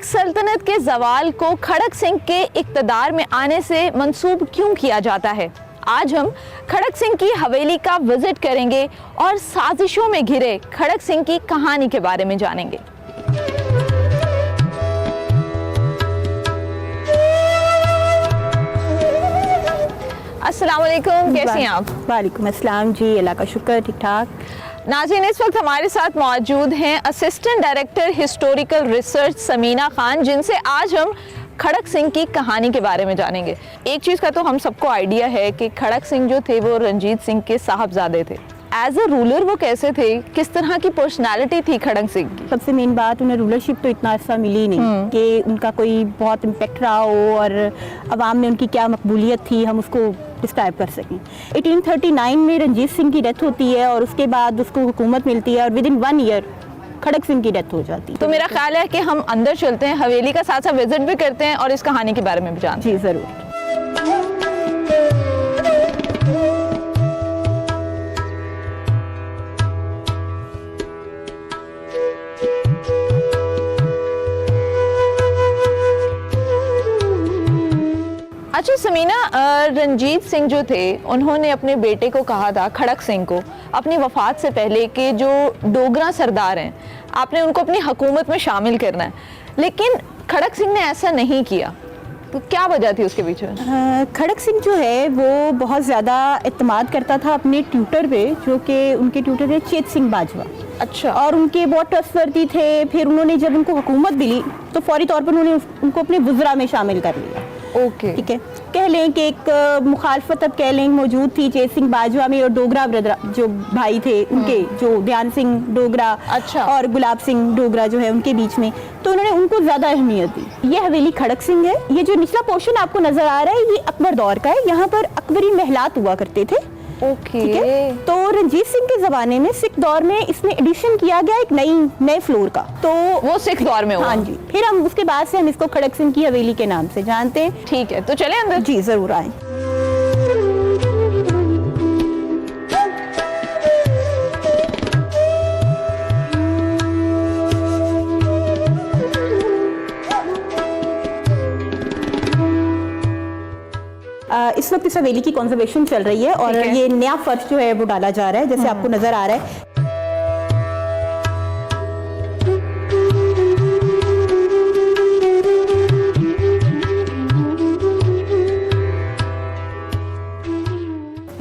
एक सल्तनत के जवाल को खड़क सिंह के इक़्तिदार में आने से मंसूब क्यों किया जाता है? आज हम खड़क सिंह की हवेली का विजिट करेंगे और साजिशों में घिरे खड़क सिंह की कहानी के बारे में जानेंगे। अस्सलाम वालेकुम, कैसी हैं आप? वालेकुम अस्सलाम जी, अल्लाह का शुक्र, ठीक ठाक। नाज़रीन, इस वक्त हमारे साथ मौजूद हैं assistant director historical research Samina Khan, जिनसे आज हम खड़क सिंह की कहानी के बारे में जानेंगे। एक चीज़ का तो हम सबको आइडिया है कि खड़क सिंह जो थे वो रंजीत सिंह के साहबजादे थे। एज अ रूलर वो कैसे थे, किस तरह की पर्सनालिटी थी खड़क सिंह की? सबसे मेन बात, उन्हें रूलरशिप तो इतना अर्सा मिली नहीं कि उनका कोई बहुत इम्पेक्ट रहा हो और अवाम में उनकी क्या मकबूलियत थी हम उसको डिस्क्राइब कर सकें। 1839 में रंजीत सिंह की डेथ होती है और उसके बाद उसको हुकूमत मिलती है और विद इन 1 ईयर खड़क सिंह की डेथ हो जाती है। तो मेरा ख्याल है कि हम अंदर चलते हैं, हवेली का साथ साथ विजिट भी करते हैं और इस कहानी के बारे में भी जानते हैं। जी ज़रूर। अच्छा समीना, रंजीत सिंह जो थे उन्होंने अपने बेटे को कहा था, खड़क सिंह को, अपनी वफात से पहले कि जो डोगरा सरदार हैं आपने उनको अपनी हुकूमत में शामिल करना है, लेकिन खड़क सिंह ने ऐसा नहीं किया। तो क्या वजह थी उसके पीछे? खड़क सिंह जो है वो बहुत ज़्यादा इत्मीनाद करता था अपने ट्यूटर पे, जो कि उनके ट्यूटर थे चेत सिंह बाजवा। अच्छा। और उनके बहुत ट्रस्टवर्दी थे। फिर उन्होंने जब उनको हुकूमत मिली तो फौरी तौर पर उन्होंने उनको अपने वुज़रा में शामिल कर लिया। ओके, ठीक है। कह लें कि एक मुखालफत अब कह लें मौजूद थी चेत सिंह बाजवा में और डोगरा ब्रदर जो भाई थे उनके, जो ध्यान सिंह डोगरा अच्छा। और गुलाब सिंह डोगरा जो है उनके बीच में, तो उन्होंने उनको ज़्यादा अहमियत दी। ये हवेली खड़क सिंह है। ये जो निचला पोर्शन आपको नजर आ रहा है ये अकबर दौर का है। यहाँ पर अकबरी महलात हुआ करते थे। ओके। ठीक है। तो रंजीत सिंह के ज़माने में सिख दौर में इसमें एडिशन किया गया एक नए फ्लोर का, तो वो सिख दौर में हुआ। हाँ जी। फिर हम उसके बाद से हम इसको खड़क सिंह की हवेली के नाम से जानते हैं। ठीक है, तो चले अंदर। जी ज़रूर आए। इस वक्त इस हवेली की कंजर्वेशन चल रही है और ये नया फर्श जो है वो डाला जा रहा है, जैसे आपको नजर आ रहा है।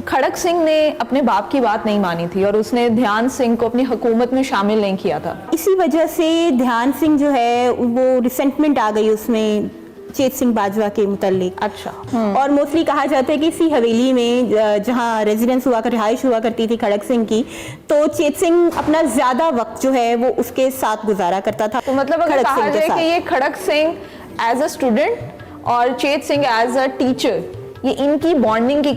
खड़क सिंह ने अपने बाप की बात नहीं मानी थी और उसने ध्यान सिंह को अपनी हुकूमत में शामिल नहीं किया था। इसी वजह से ध्यान सिंह जो है वो रिसेंटमेंट आ गई उसमें चेत सिंह बाजवा के मुतल्लिक। अच्छा। और मोस्टली कहा जाता है कि इसी हवेली में जहाँ रेजिडेंस हुआ कर रिहाइश हुआ करती थी खड़क सिंह की, तो चेत सिंह अपना ज्यादा वक्त जो है वो उसके साथ गुजारा करता था। तो मतलब अगर कहा जाए कि ये खड़क सिंह एज अ स्टूडेंट और चेत सिंह एज अ टीचर, ये इनकी बॉन्डिंग की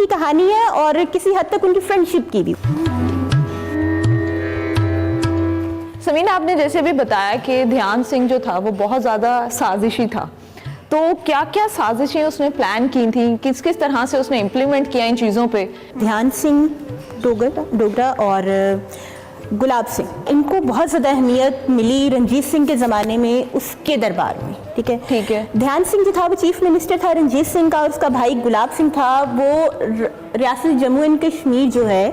कहानी है और किसी हद तक उनकी फ्रेंडशिप की भी। समीना, आपने जैसे भी बताया कि ध्यान सिंह जो था वो बहुत ज़्यादा साजिशी था, तो क्या क्या साजिशें उसने प्लान की थी, किस किस तरह से उसने इम्प्लीमेंट किया इन चीज़ों पे? ध्यान सिंह डोगरा और गुलाब सिंह, इनको बहुत ज़्यादा अहमियत मिली रंजीत सिंह के ज़माने में उसके दरबार में। ठीक है। ठीक है। ध्यान सिंह जो था वो चीफ मिनिस्टर था रंजीत सिंह का और उसका भाई गुलाब सिंह था वो रियासत जम्मू एंड कश्मीर जो है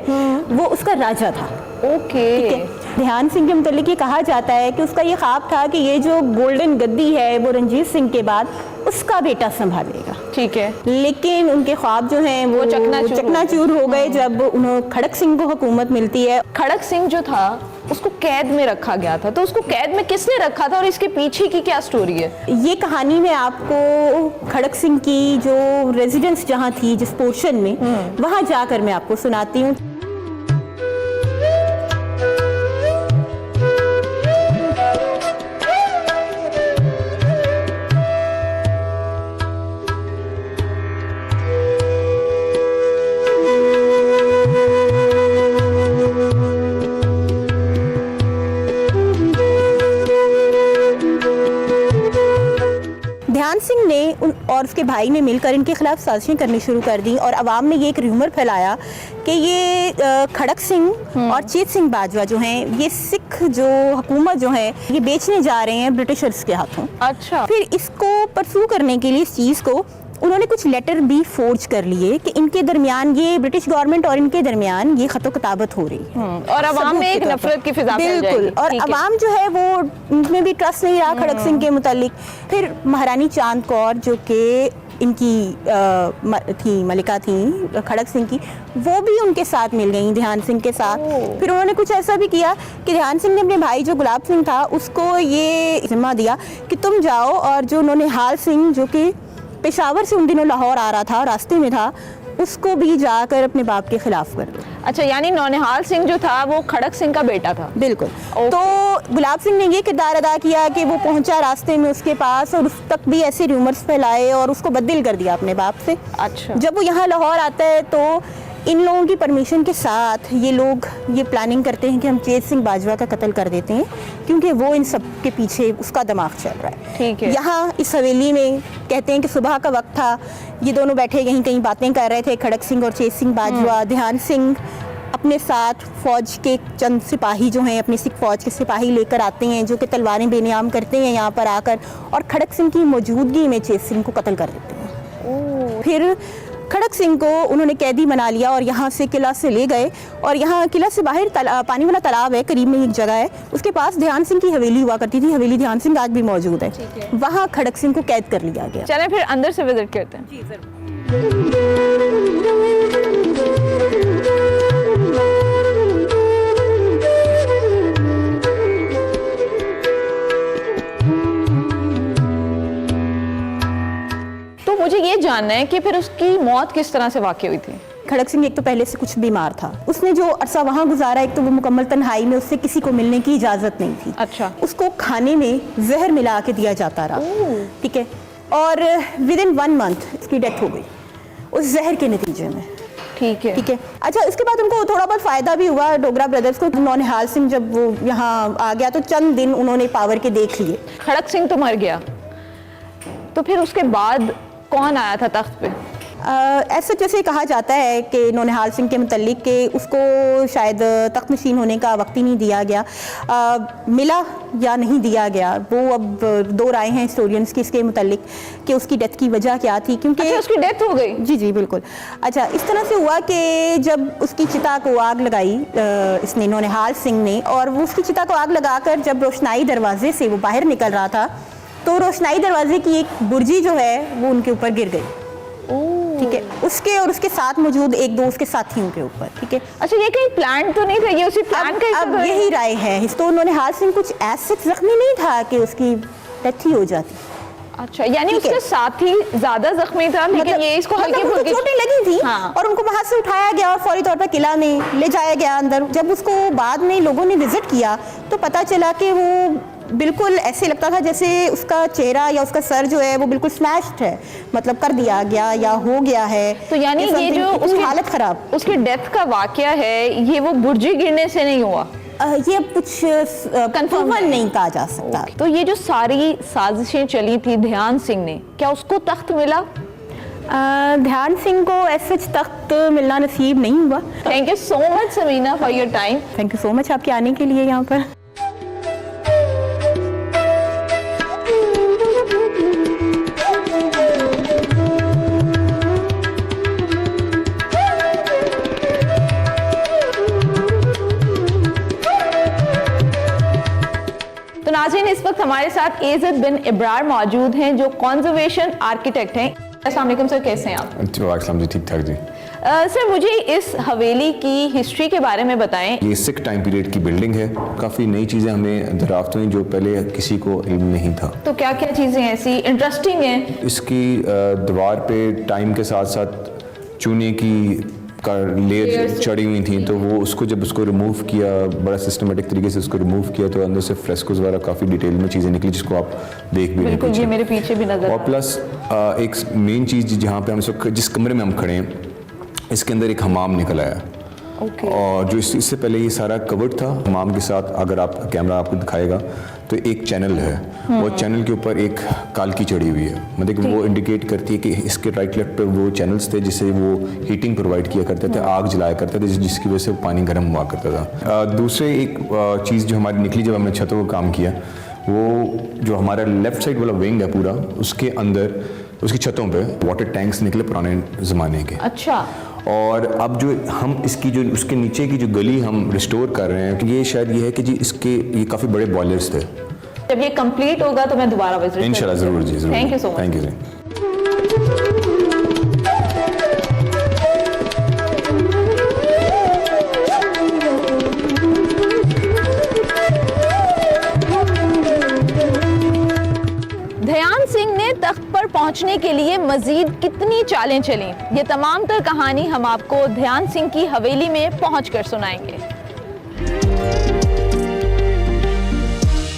वो उसका राजा था। ओके। ध्यान सिंह के मुतालिक ये कहा जाता है कि उसका ये ख्वाब था कि ये जो गोल्डन गद्दी है वो रंजीत सिंह के बाद उसका बेटा संभालेगा। ठीक है। लेकिन उनके ख्वाब जो हैं वो चकनाचूर हो गए जब उन्हें खड़क सिंह को हुकूमत मिलती है। खड़क सिंह जो था उसको कैद में रखा गया था, तो उसको कैद में किसने रखा था और इसके पीछे की क्या स्टोरी है? ये कहानी में आपको खड़क सिंह की जो रेजिडेंस जहाँ थी जिस पोर्शन में, वहाँ जाकर मैं आपको सुनाती हूँ। ध्यान सिंह ने और उसके भाई ने मिलकर इनके खिलाफ साजिशें करनी शुरू कर दी और अवाम में ये एक र्यूमर फैलाया कि ये खड़क सिंह और चेत सिंह बाजवा जो हैं ये सिख जो हुकूमत जो है ये बेचने जा रहे हैं ब्रिटिशर्स के हाथों। अच्छा। फिर इसको परसू करने के लिए इस चीज़ को उन्होंने कुछ लेटर भी फोर्ज कर लिए कि इनके दरमियान ये ब्रिटिश गवर्नमेंट और इनके दरमियान ये खतो किताबत हो रही है और अवाम में एक नफरत की फिजा फैल जाएगी। बिल्कुल। और अवाम जो है वो उनमें भी ट्रस्ट नहीं रहा खड़क सिंह के मुतालिक। फिर महारानी चांद कौर जो कि इनकी थी मलिका थी खड़क सिंह की, वो भी उनके साथ मिल गई ध्यान सिंह के साथ। फिर उन्होंने कुछ ऐसा भी किया कि ध्यान सिंह ने अपने भाई जो गुलाब सिंह था उसको ये जिम्मा दिया कि तुम जाओ और जो नौनिहाल सिंह जो कि पेशावर से उन दिनों लाहौर आ रहा था, रास्ते में था, उसको भी जाकर अपने बाप के खिलाफ कर दो। अच्छा, यानी नौनिहाल सिंह जो था वो खड़क सिंह का बेटा था। बिल्कुल। तो गुलाब सिंह ने ये किरदार अदा किया कि वो पहुंचा रास्ते में उसके पास और उस तक भी ऐसे रूमर्स फैलाए और उसको बददिल कर दिया अपने बाप से। अच्छा। जब वो यहाँ लाहौर आता है तो इन लोगों की परमिशन के साथ ये लोग ये प्लानिंग करते हैं कि हम चेत सिंह बाजवा का कत्ल कर देते हैं क्योंकि वो इन सब के पीछे उसका दिमाग चल रहा है। ठीक है। यहाँ इस हवेली में कहते हैं कि सुबह का वक्त था, ये दोनों बैठे कहीं कहीं बातें कर रहे थे, खड़क सिंह और चेत सिंह बाजवा। ध्यान सिंह अपने साथ फौज के चंद सिपाही जो हैं, अपनी सिख फौज के सिपाही लेकर आते हैं जो कि तलवारें बेनियाम करते हैं यहाँ पर आकर और खड़क सिंह की मौजूदगी में चेत सिंह को कत्ल कर देते हैं। फिर खड़क सिंह को उन्होंने कैदी बना लिया और यहाँ से किला से ले गए और यहाँ किला से बाहर पानी वाला तालाब है, करीब में एक जगह है, उसके पास ध्यान सिंह की हवेली हुआ करती थी। हवेली ध्यान सिंह आज भी मौजूद है। वहाँ खड़क सिंह को कैद कर लिया गया। चलें फिर अंदर से विजिट करते हैं। जी जरूर। मुझे ये जानना है कि फिर उसकी मौत किस तरह से वाक़ई हुई थी। खड़क सिंह एक तो पहले से कुछ बीमार था, उसने जो अरसा वहाँ गुजारा, एक तो वो मुकम्मल तन्हाई में, उससे किसी को मिलने की इजाज़त नहीं थी। अच्छा। उसको खाने में जहर मिला के दिया जाता रहा, ठीक है, और विद इन 1 मंथ उसकी डेथ हो गई उस जहर के नतीजे में। ठीक है, ठीक है। अच्छा, इसके बाद उनको थोड़ा बहुत फ़ायदा भी हुआ डोगरा ब्रदर्स को। नौनिहाल सिंह जब वो यहाँ आ गया तो चंद दिन उन्होंने पावर के देख लिए। खड़क सिंह तो मर गया, तो फिर उसके बाद कौन आया था तख्त पे? ऐसा जैसे कहा जाता है कि नौनिहाल सिंह के मुतल्लिक कि उसको शायद तख्त नशीन होने का वक्त ही नहीं दिया गया, मिला या नहीं दिया गया, वो अब दो राय हैं हिस्टोरियंस की इसके मुतल्लिक कि उसकी डेथ की वजह क्या थी। क्योंकि अच्छा, उसकी डेथ हो गई? जी जी बिल्कुल। अच्छा, इस तरह से हुआ कि जब उसकी चिता को आग लगाई इसने, नौनिहाल सिंह ने, और वो उसकी चिता को आग लगाकर जब रोशनाई दरवाजे से वो बाहर निकल रहा था तो रोशनाई दरवाजे की एक बुर्जी जो है वो उनके ऊपर गिर गई। ठीक है, उसके और उसके साथ मौजूद एक दो उसके साथियों के ऊपर। ठीक है। अच्छा, ये कहीं प्लान तो नहीं था, ये उसी प्लान का अब यही राय है। तो नौनिहाल सिंह कुछ ऐसे जख्मी नहीं था कि उसकी डेथ ही हो जाती। अच्छा, यानी उसके साथी ज्यादा जख्मी था, लेकिन मतलब, ये इसको हल्की फुल्की चोटें लगी थी। हाँ। और उनको वहां से उठाया गया और फौरी तौर पर किला में ले जाया गया अंदर। जब उसको बाद में लोगों ने विजिट किया तो पता चला कि वो बिल्कुल ऐसे लगता था जैसे उसका चेहरा या उसका सर जो है वो बिल्कुल स्मैश्ड है, मतलब कर दिया गया या हो गया है। तो यानी ये जो उसकी हालत खराब, उसकी डेथ का वाकया है, ये वो बुर्जी गिरने से नहीं हुआ? ये कुछ कंफर्म नहीं कहा जा सकता। तो ये जो सारी साजिशें चली थी ध्यान सिंह ने, क्या उसको तख्त मिला? ध्यान सिंह को ऐसे तख्त मिलना नसीब नहीं हुआ। Thank you so much Samina for your time. Thank you so much आपके आने के लिए यहाँ पर। नाज़रीन, इस वक्त हमारे साथ एज़द बिन इब्रार मौजूद हैं जो कंजर्वेशन आर्किटेक्ट हैं। अस्सलाम वालेकुम सर, कैसे हैं आप? जी ठीक ठाक जी। सर, मुझे इस हवेली की हिस्ट्री के बारे में बताएं। ये सिख टाइम पीरियड की बिल्डिंग है, काफ़ी नई चीज़ें हमें दरियाफ्त हुई जो पहले किसी को इल्म नहीं था। तो क्या क्या चीज़ें ऐसी इंटरेस्टिंग हैं? इसकी दीवार पे टाइम के साथ साथ चूने की लेयर चढ़ी हुई थी, तो वो उसको जब उसको रिमूव किया, बड़ा सिस्टमेटिक तरीके से उसको रिमूव किया, तो अंदर से फ्रेस्कोस वगैरह काफ़ी डिटेल में चीज़ें निकली जिसको आप देख भी बिल्कुल, ये मेरे पीछे भी नजर। और प्लस एक मेन चीज़ जहाँ पे हम जिस कमरे में हम खड़े हैं, इसके अंदर एक हमाम निकल आया। Okay. और जो इससे पहले ये सारा कवर्ड था हमाम के साथ। अगर आप कैमरा आपको दिखाएगा तो एक चैनल है, वो चैनल के ऊपर एक कालकी चढ़ी हुई है, मतलब कि वो इंडिकेट करती है कि इसके राइट लेफ्ट पे वो चैनल्स थे जिससे वो हीटिंग प्रोवाइड किया करते थे, आग जलाया करते थे, जिसकी वजह से पानी गर्म हुआ करता था। दूसरे एक चीज़ जो हमारी निकली जब हमने छतों का काम किया, वो जो हमारा लेफ्ट साइड वाला विंग है पूरा, उसके अंदर उसकी छतों पे वाटर टैंक्स निकले पुराने ज़माने के। अच्छा। और अब जो हम इसकी जो उसके नीचे की जो गली हम रिस्टोर कर रहे हैं, तो ये शायद ये है कि जी इसके ये काफ़ी बड़े बॉयलर्स थे। जब ये कंप्लीट होगा तो मैं दोबारा विजिट इंशाल्लाह ज़रूर जी, ज़रूर। Thank you so much. Thank you जी। ध्यान सिंह ने तख्त पर पहुंचने के लिए मजीद कितनी चालें चलीं, ये तमाम तर कहानी हम आपको ध्यान सिंह की हवेली में पहुंचकर सुनाएंगे।